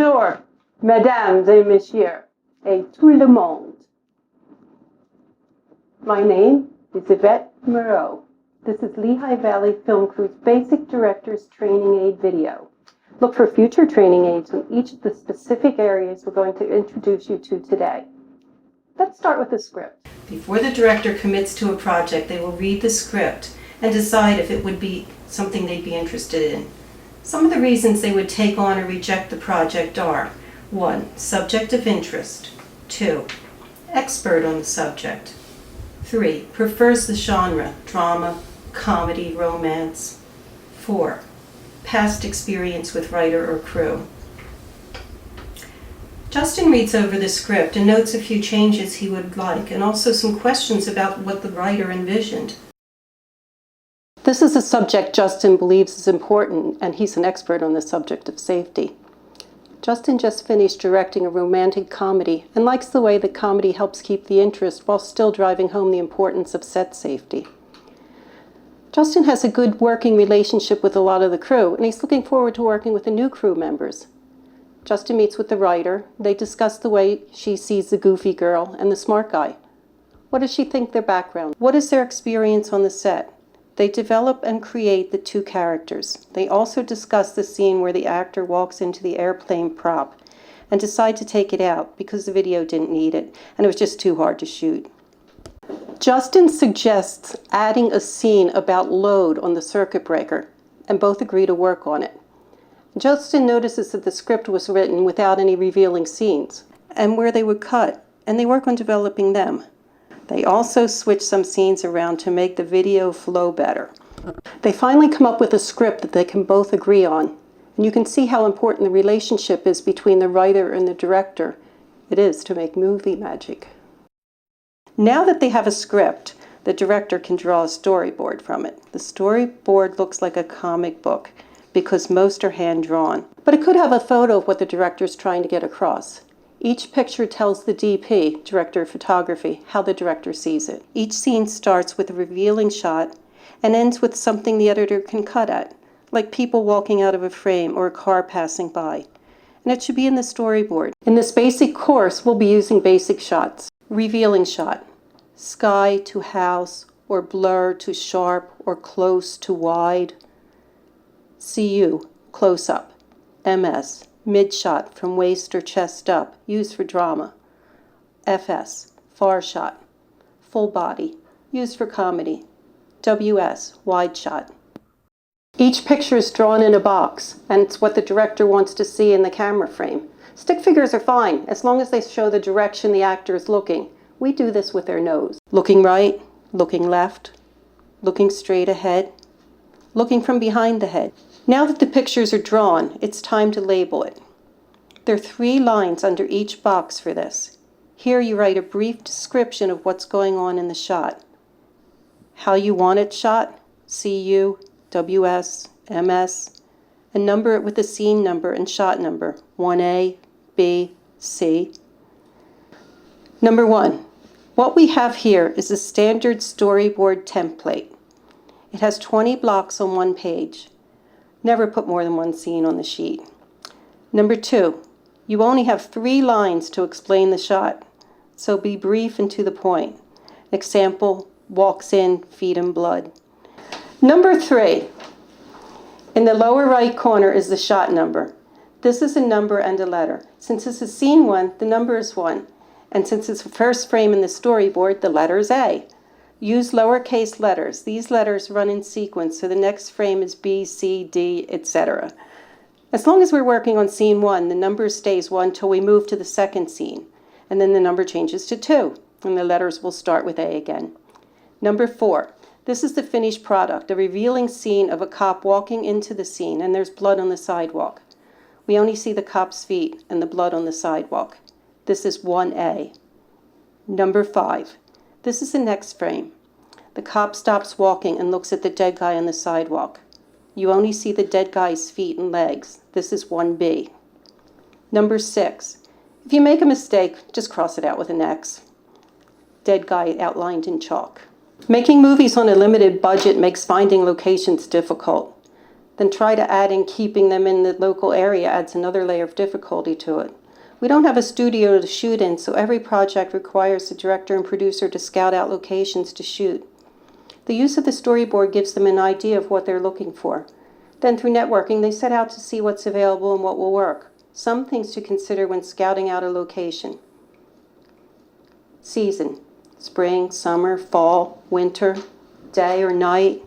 Bonjour, mesdames et messieurs, et tout le monde. My name is Yvette Moreau. This is Lehigh Valley Film Crew's Basic Director's Training Aid video. Look for future training aids in each of the specific areas we're going to introduce you to today. Let's start with the script. Before the director commits to a project, they will read the script and decide if it would be something they'd be interested in. Some of the reasons they would take on or reject the project are: 1. Subject of interest. 2. Expert on the subject. 3. Prefers the genre, drama, comedy, romance. 4. Past experience with writer or crew. Justin reads over the script and notes a few changes he would like, and also some questions about what the writer envisioned. This is a subject Justin believes is important, and he's an expert on the subject of safety. Justin just finished directing a romantic comedy and likes the way the comedy helps keep the interest while still driving home the importance of set safety. Justin has a good working relationship with a lot of the crew, and he's looking forward to working with the new crew members. Justin meets with the writer. They discuss the way she sees the goofy girl and the smart guy. What does she think their background? What is their experience on the set? They develop and create the two characters. They also discuss the scene where the actor walks into the airplane prop and decide to take it out because the video didn't need it and it was just too hard to shoot. Justin suggests adding a scene about load on the circuit breaker, and both agree to work on it. Justin notices that the script was written without any revealing scenes and where they would cut, and they work on developing them. They also switch some scenes around to make the video flow better. They finally come up with a script that they can both agree on, and you can see how important the relationship is between the writer and the director. It is to make movie magic. Now that they have a script, the director can draw a storyboard from it. The storyboard looks like a comic book because most are hand-drawn, but it could have a photo of what the director is trying to get across. Each picture tells the DP, director of photography, how the director sees it. Each scene starts with a revealing shot and ends with something the editor can cut at, like people walking out of a frame or a car passing by. And it should be in the storyboard. In this basic course, we'll be using basic shots. Revealing shot, sky to house, or blur to sharp, or close to wide. CU, close up. MS, mid shot from waist or chest up, used for drama. FS, far shot. Full body, used for comedy. WS, wide shot. Each picture is drawn in a box, and it's what the director wants to see in the camera frame. Stick figures are fine, as long as they show the direction the actor is looking. We do this with their nose. Looking right, looking left, looking straight ahead, looking from behind the head. Now that the pictures are drawn, it's time to label it. There are 3 lines under each box for this. Here you write a brief description of what's going on in the shot. How you want it shot, CU, WS, MS, and number it with the scene number and shot number, 1A, B, C. Number 1. What we have here is a standard storyboard template. It has 20 blocks on one page. Never put more than one scene on the sheet. Number 2. You only have 3 lines to explain the shot, so be brief and to the point. Example, walks in, feet in blood. Number 3. In the lower right corner is the shot number. This is a number and a letter. Since this is scene 1, the number is 1. And since it's the first frame in the storyboard, the letter is A. Use lowercase letters. These letters run in sequence, so the next frame is B, C, D, etc. As long as we're working on scene 1, the number stays 1 till we move to the second scene. And then the number changes to 2, and the letters will start with A again. Number 4. This is the finished product, a revealing scene of a cop walking into the scene, and there's blood on the sidewalk. We only see the cop's feet and the blood on the sidewalk. This is 1A. Number 5. This is the next frame. The cop stops walking and looks at the dead guy on the sidewalk. You only see the dead guy's feet and legs. This is 1B. Number 6. If you make a mistake, just cross it out with an X. Dead guy outlined in chalk. Making movies on a limited budget makes finding locations difficult. Then try to add in keeping them in the local area adds another layer of difficulty to it. We don't have a studio to shoot in, so every project requires the director and producer to scout out locations to shoot. The use of the storyboard gives them an idea of what they're looking for. Then through networking, they set out to see what's available and what will work. Some things to consider when scouting out a location. Season: spring, summer, fall, winter, day or night,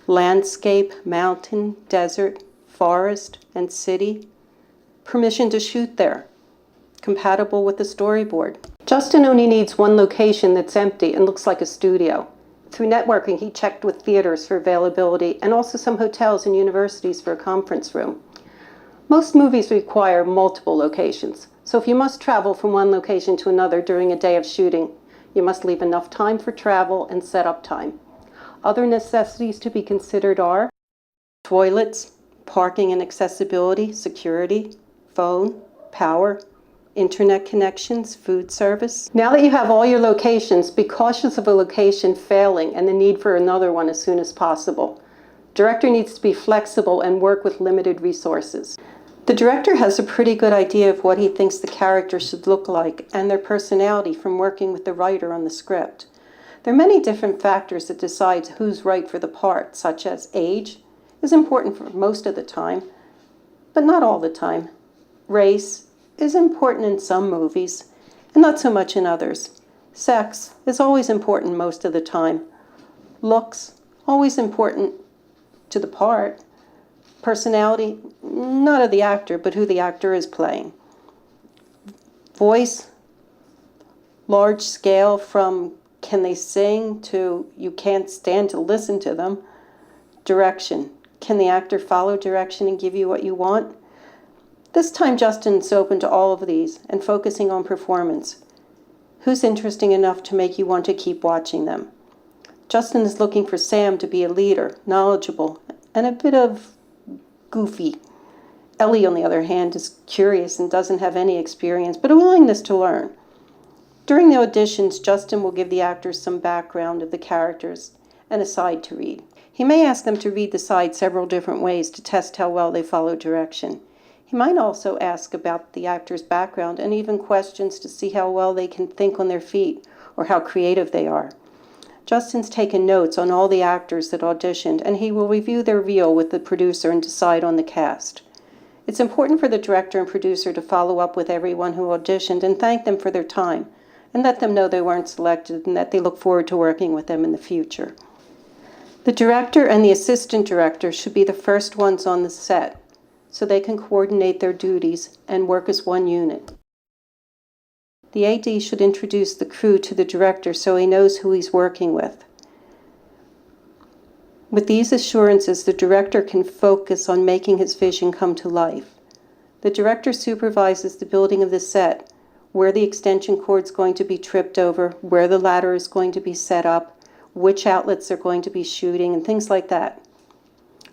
landscape, mountain, desert, forest, and city. Permission to shoot there. Compatible with the storyboard. Justin only needs one location that's empty and looks like a studio. Through networking, he checked with theaters for availability and also some hotels and universities for a conference room. Most movies require multiple locations, so if you must travel from one location to another during a day of shooting, you must leave enough time for travel and setup time. Other necessities to be considered are toilets, parking and accessibility, security, phone, power, internet connections, food service. Now that you have all your locations, be cautious of a location failing and the need for another one as soon as possible. Director needs to be flexible and work with limited resources. The director has a pretty good idea of what he thinks the character should look like and their personality from working with the writer on the script. There are many different factors that decide who's right for the part, such as age is important for most of the time, but not all the time. Race is important in some movies, and not so much in others. Sex is always important most of the time. Looks, always important to the part. Personality, not of the actor, but who the actor is playing. Voice, large scale from can they sing to you can't stand to listen to them. Direction, can the actor follow direction and give you what you want? This time Justin's open to all of these and focusing on performance. Who's interesting enough to make you want to keep watching them? Justin is looking for Sam to be a leader, knowledgeable, and a bit of goofy. Ellie, on the other hand, is curious and doesn't have any experience, but a willingness to learn. During the auditions, Justin will give the actors some background of the characters and a side to read. He may ask them to read the side several different ways to test how well they follow direction. He might also ask about the actor's background and even questions to see how well they can think on their feet or how creative they are. Justin's taken notes on all the actors that auditioned, and he will review their reel with the producer and decide on the cast. It's important for the director and producer to follow up with everyone who auditioned and thank them for their time, and let them know they weren't selected and that they look forward to working with them in the future. The director and the assistant director should be the first ones on the set, so they can coordinate their duties and work as one unit. The AD should introduce the crew to the director so he knows who he's working with. With these assurances, the director can focus on making his vision come to life. The director supervises the building of the set, where the extension cord is going to be tripped over, where the ladder is going to be set up, which outlets are going to be shooting, and things like that.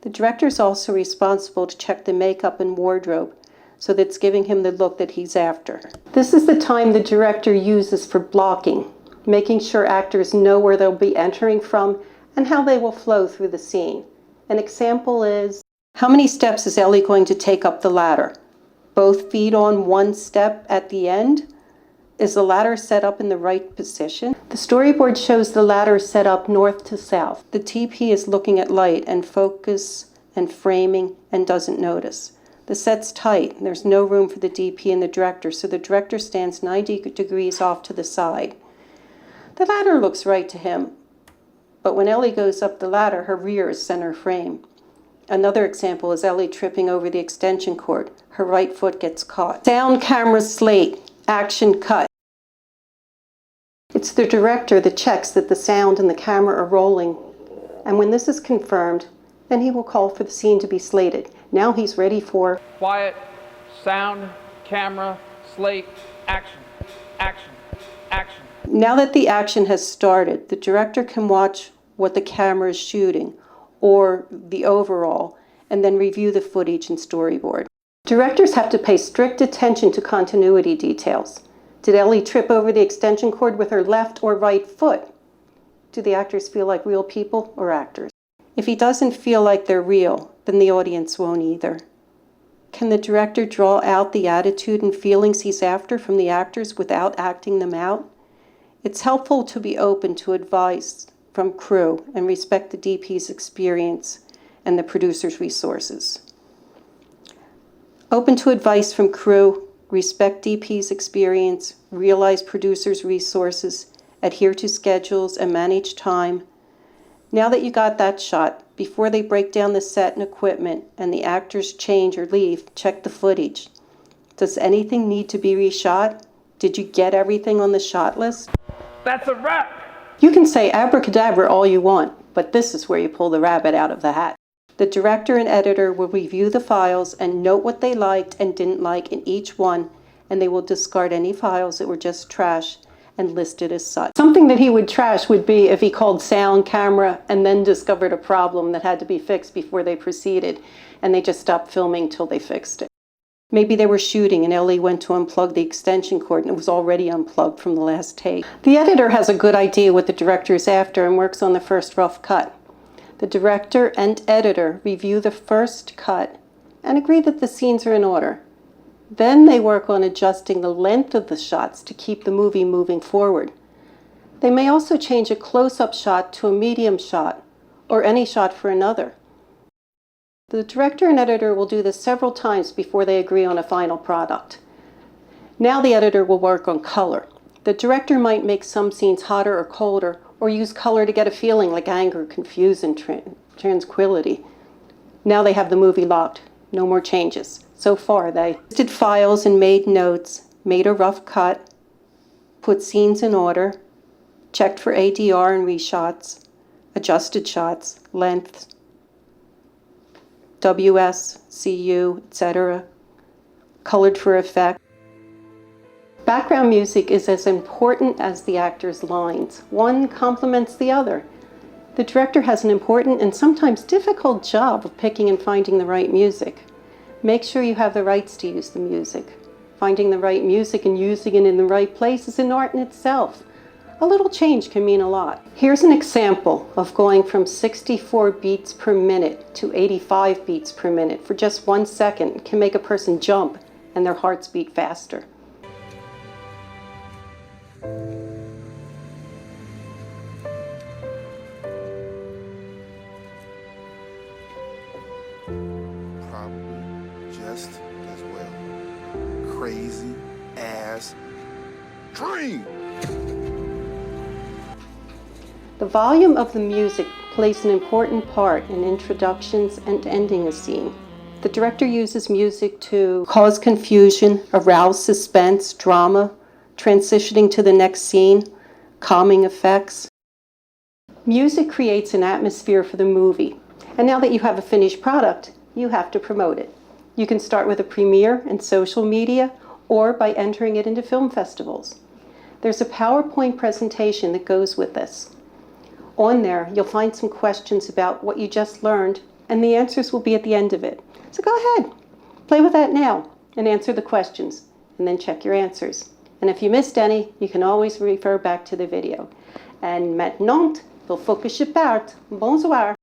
The director is also responsible to check the makeup and wardrobe so that it's giving him the look that he's after. This is the time the director uses for blocking, making sure actors know where they'll be entering from and how they will flow through the scene. An example is, how many steps is Ellie going to take up the ladder? Both feet on one step at the end? Is the ladder set up in the right position? The storyboard shows the ladder set up north to south. The TP is looking at light and focus and framing and doesn't notice. The set's tight. There's no room for the DP and the director, so the director stands 90 degrees off to the side. The ladder looks right to him, but when Ellie goes up the ladder, her rear is center frame. Another example is Ellie tripping over the extension cord. Her right foot gets caught. Sound, camera, slate. Action, cut. It's the director that checks that the sound and the camera are rolling. And when this is confirmed, then he will call for the scene to be slated. Now he's ready for quiet, sound, camera, slate, action, action, action. Now that the action has started, the director can watch what the camera is shooting or the overall and then review the footage and storyboard. Directors have to pay strict attention to continuity details. Did Ellie trip over the extension cord with her left or right foot? Do the actors feel like real people or actors? If he doesn't feel like they're real, then the audience won't either. Can the director draw out the attitude and feelings he's after from the actors without acting them out? It's helpful to be open to advice from crew and respect the DP's experience and the producer's resources. Open to advice from crew, respect DP's experience, realize producers' resources, adhere to schedules, and manage time. Now that you got that shot, before they break down the set and equipment and the actors change or leave, check the footage. Does anything need to be reshot? Did you get everything on the shot list? That's a wrap! You can say abracadabra all you want, but this is where you pull the rabbit out of the hat. The director and editor will review the files and note what they liked and didn't like in each one, and they will discard any files that were just trash and listed as such. Something that he would trash would be if he called sound, camera, and then discovered a problem that had to be fixed before they proceeded, and they just stopped filming till they fixed it. Maybe they were shooting and Ellie went to unplug the extension cord and it was already unplugged from the last take. The editor has a good idea what the director is after and works on the first rough cut. The director and editor review the first cut and agree that the scenes are in order. Then they work on adjusting the length of the shots to keep the movie moving forward. They may also change a close-up shot to a medium shot or any shot for another. The director and editor will do this several times before they agree on a final product. Now the editor will work on color. The director might make some scenes hotter or colder, or use color to get a feeling like anger, confusion, tranquility. Now they have the movie locked. No more changes. So far, they listed files and made notes, made a rough cut, put scenes in order, checked for ADR and reshots, adjusted shots, lengths, WS, CU, etc., colored for effect. Background music is as important as the actor's lines. One complements the other. The director has an important and sometimes difficult job of picking and finding the right music. Make sure you have the rights to use the music. Finding the right music and using it in the right place is an art in itself. A little change can mean a lot. Here's an example of going from 64 beats per minute to 85 beats per minute for just 1 second. It can make a person jump and their hearts beat faster. Probably just as well. Crazy ass dream. The volume of the music plays an important part in introductions and ending a scene. The director uses music to cause confusion, arouse suspense, drama, transitioning to the next scene, calming effects. Music creates an atmosphere for the movie. And now that you have a finished product, you have to promote it. You can start with a premiere in social media or by entering it into film festivals. There's a PowerPoint presentation that goes with this. On there, you'll find some questions about what you just learned, and the answers will be at the end of it. So go ahead, play with that now, and answer the questions, and then check your answers. And if you missed any, you can always refer back to the video. And maintenant, il faut que je parte. Bonsoir.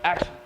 action.